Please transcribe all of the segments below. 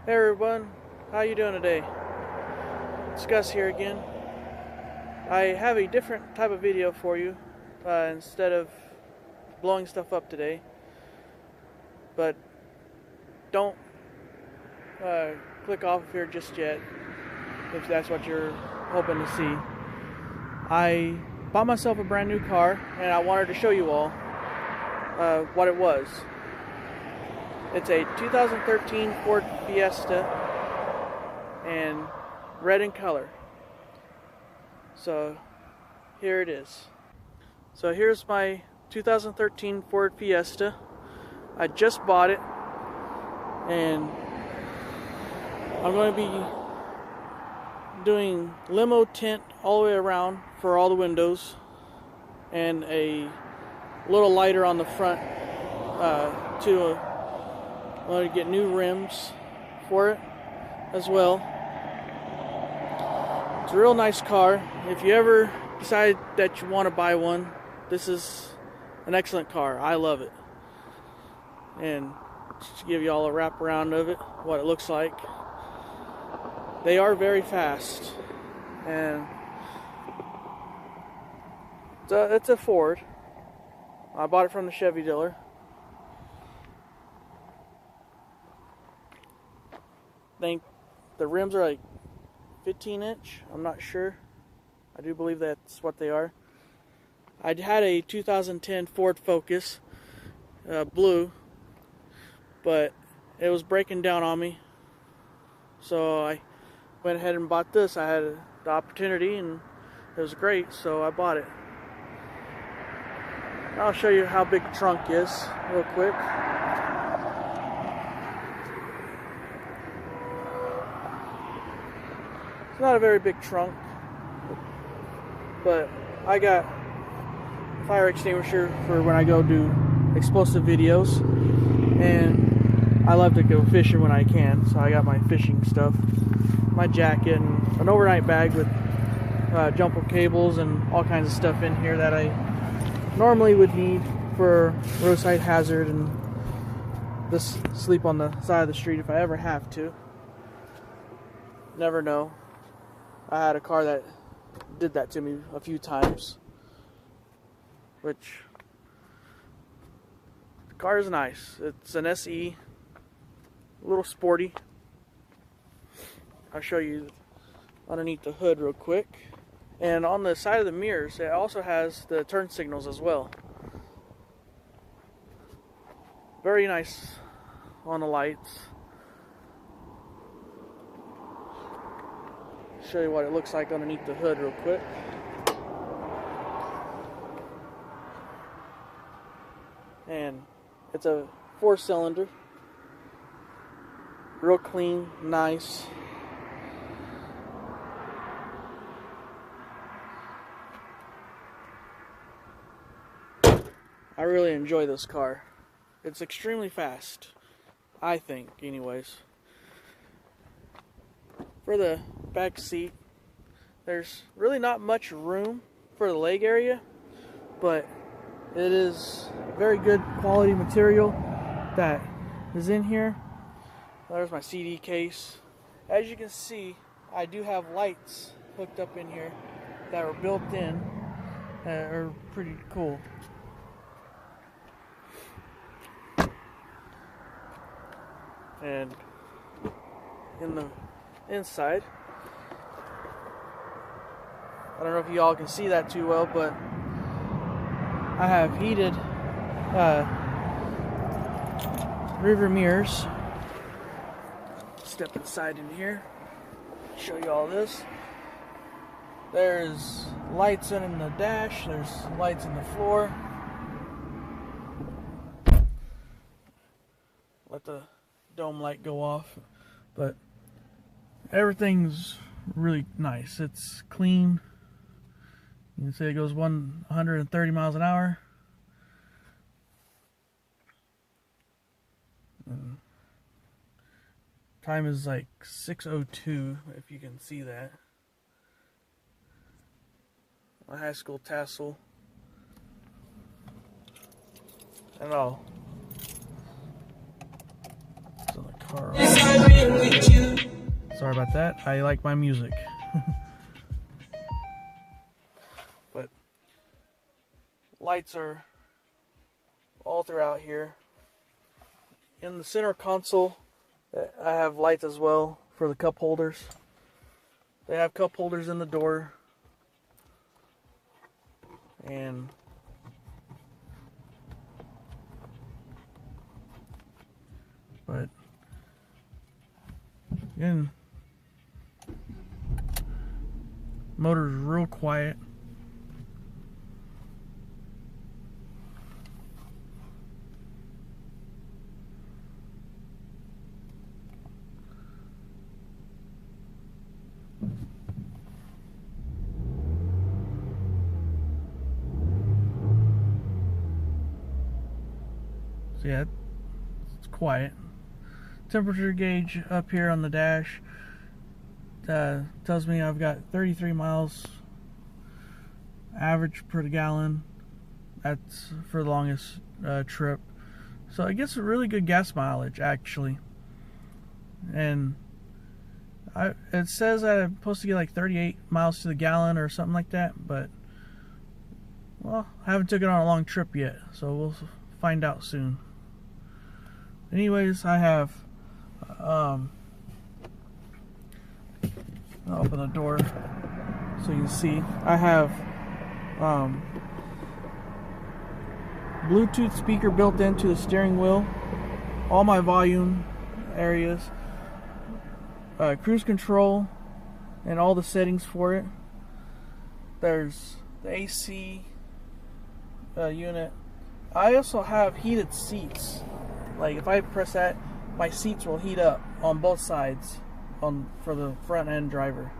Hey everyone, how you doing today? It's Gus here again. I have a different type of video for you instead of blowing stuff up today. But don't click off here just yet if that's what you're hoping to see. I bought myself a brand new car and I wanted to show you all what it was. It's a 2013 Ford Fiesta and red in color. So here it is. So here's my 2013 Ford Fiesta. I just bought it and I'm going to be doing limo tint all the way around for all the windows and a little lighter on the front I'm going to get new rims for it as well. It's a real nice car. If you ever decide that you want to buy one, this is an excellent car. I love it. And just to give you all a wrap around of it, what it looks like. They are very fast. And it's a Ford. I bought it from the Chevy dealer. I think the rims are like 15-inch. I'm not sure. I do believe that's what they are. I had a 2010 Ford Focus, blue, but it was breaking down on me. So I went ahead and bought this. I had the opportunity and it was great, so I bought it. I'll show you how big the trunk is real quick. It's not a very big trunk, but I got a fire extinguisher for when I go do explosive videos, and I love to go fishing when I can, so I got my fishing stuff, my jacket, and an overnight bag with jumper cables and all kinds of stuff in here that I normally would need for roadside hazard and just sleep on the side of the street if I ever have to. Never know. I had a car that did that to me a few times, which the car is nice. It's an SE, a little sporty. I'll show you underneath the hood real quick. And on the side of the mirrors, it also has the turn signals as well. Very nice on the lights. Show you what it looks like underneath the hood real quick. And it's a 4-cylinder. Real clean, nice. I really enjoy this car. It's extremely fast, I think, anyways. For the back seat, there's really not much room for the leg area, but it is very good quality material that is in here. There's my CD case. As you can see, I do have lights hooked up in here that are built in that are pretty cool. And in the inside, I don't know if you all can see that too well, but I have heated rear mirrors. Step inside in here, show you all this. There's lights in the dash, there's lights in the floor. Let the dome light go off, but everything's really nice. It's clean. You can say it goes 130 miles an hour. Time is like 6:02, if you can see that. My high school tassel and all. It's on the car. Sorry about that. I like my music. But lights are all throughout here. In the center console, I have lights as well for the cup holders. They have cup holders in the door. And but again, motor's real quiet. So yeah, it's quiet. Temperature gauge up here on the dash tells me I've got 33 miles average per gallon. That's for the longest trip. So I guess a really good gas mileage actually. And it says that I'm supposed to get like 38 miles to the gallon or something like that, but well, I haven't taken it on a long trip yet, so we'll find out soon. Anyways, I have I'll open the door so you can see. I have Bluetooth speaker built into the steering wheel, all my volume areas, cruise control, and all the settings for it. There's the AC unit. I also have heated seats. Like if I press that, my seats will heat up on both sides for the front end driver.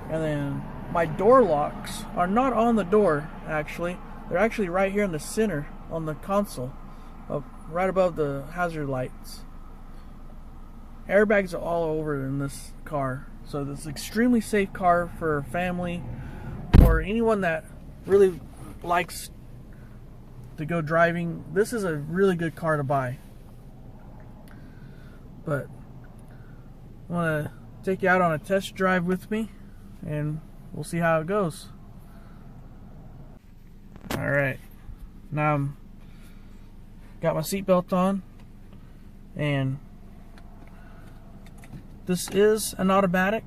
And then my door locks are not on the door actually. They're actually right here in the center on the console, right above the hazard lights. Airbags are all over in this car. So this is an extremely safe car for a family or anyone that really likes to go driving. This is a really good car to buy. But I want to take you out on a test drive with me and we'll see how it goes. Alright, now I'm got my seatbelt on, and this is an automatic,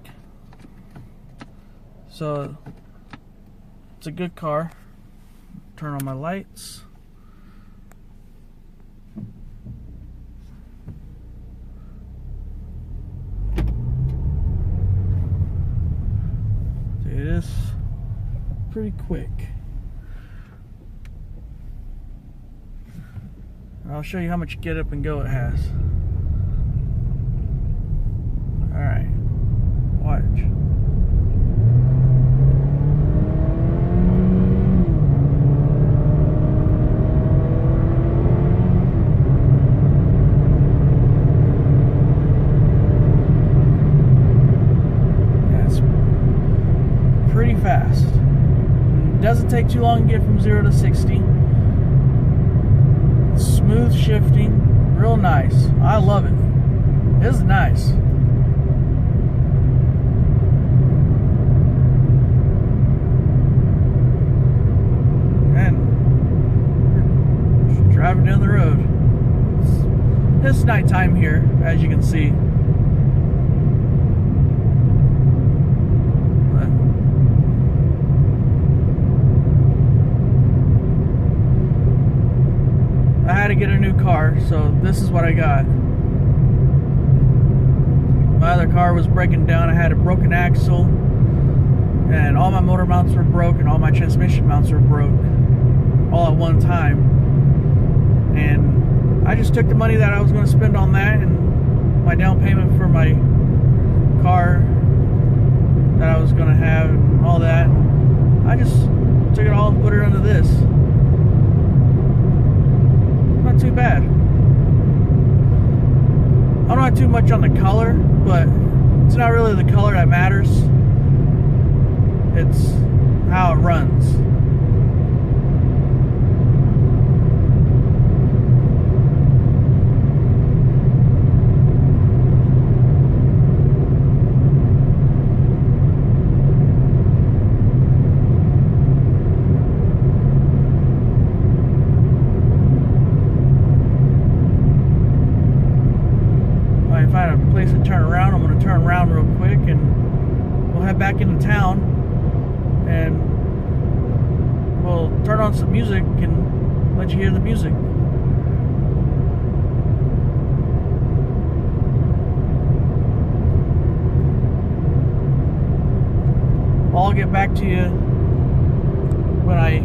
so it's a good car. Turn on my lights. It is pretty quick. I'll show you how much get up and go it has. Alright, watch. That's pretty fast. It doesn't take too long to get from 0 to 60. Smooth shifting, real nice. I love it. This is nice. And just driving down the road. It's nighttime here, as you can see. I had to get a new car, so this is what I got. My other car was breaking down. I had a broken axle, and all my motor mounts were broke, and all my transmission mounts were broke, all at one time. And I just took the money that I was going to spend on that, and my down payment for my car that I was going to have, and all that. And I just took it all and put it into this. Not too bad. I'm not too much on the color, but it's not really the color that matters. It's how it runs. to find a place to turn around. I'm going to turn around real quick and we'll head back into town and we'll turn on some music and let you hear the music. I'll get back to you when I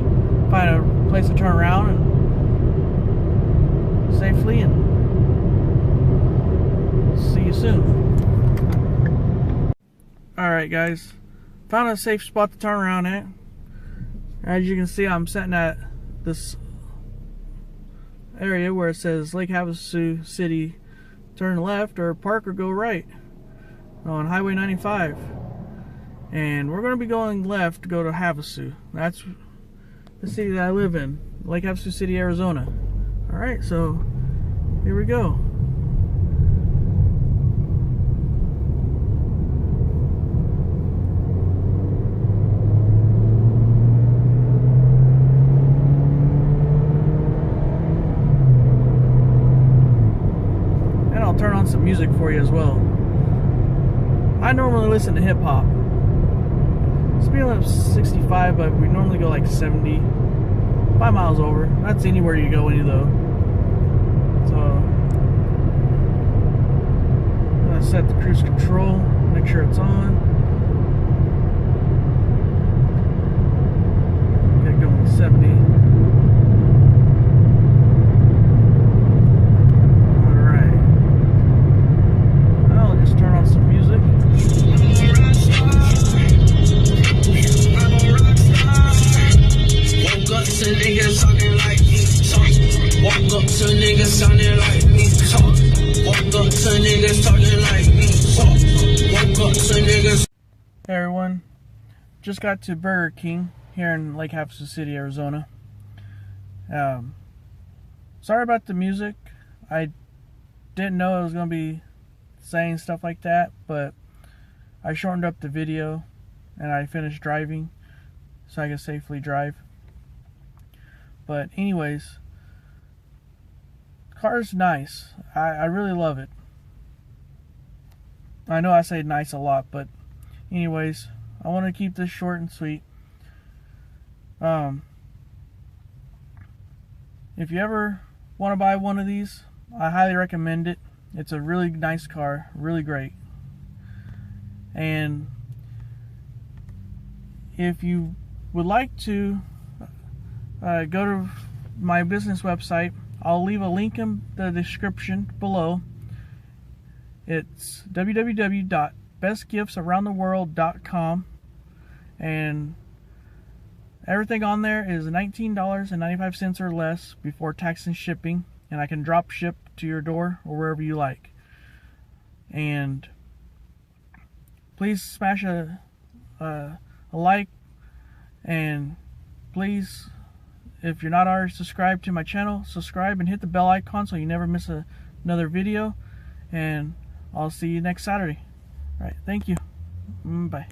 find a place to turn around and safely, and see you soon. Alright guys, found a safe spot to turn around at. As you can see, I'm sitting at this area where it says Lake Havasu City, turn left or park or go right on Highway 95. And we're going to be going left to go to Havasu. That's the city that I live in, Lake Havasu City, Arizona. Alright, so here we go. And I'll turn on some music for you as well. I normally listen to hip hop. Speed limit's 65, but we normally go like 70, 5 miles over. That's anywhere you go any though. So I'm gonna set the cruise control, make sure it's on. Get going 70. Alright. I'll just turn on some music. Niggas talking like me, talk. Walk up to niggas sounding like me, talk. Walk up to niggas talking like me, talk. Walk up to niggas. Hey everyone, just got to Burger King here in Lake Havasu City, Arizona. Sorry about the music. I didn't know it was going to be saying stuff like that, but I shortened up the video and I finished driving so I could safely drive. But anyways, the car's nice. I really love it. I know I say nice a lot, but anyways, I want to keep this short and sweet. If you ever want to buy one of these, I highly recommend it. It's a really nice car, really great. And if you would like to go to my business website, I'll leave a link in the description below. It's www.bestgiftsaroundtheworld.com, and everything on there is $19.95 or less before tax and shipping, and I can drop ship to your door or wherever you like. And please smash a like, and please, if you're not already subscribed to my channel, subscribe and hit the bell icon so you never miss another video. And I'll see you next Saturday. Alright, thank you. Bye.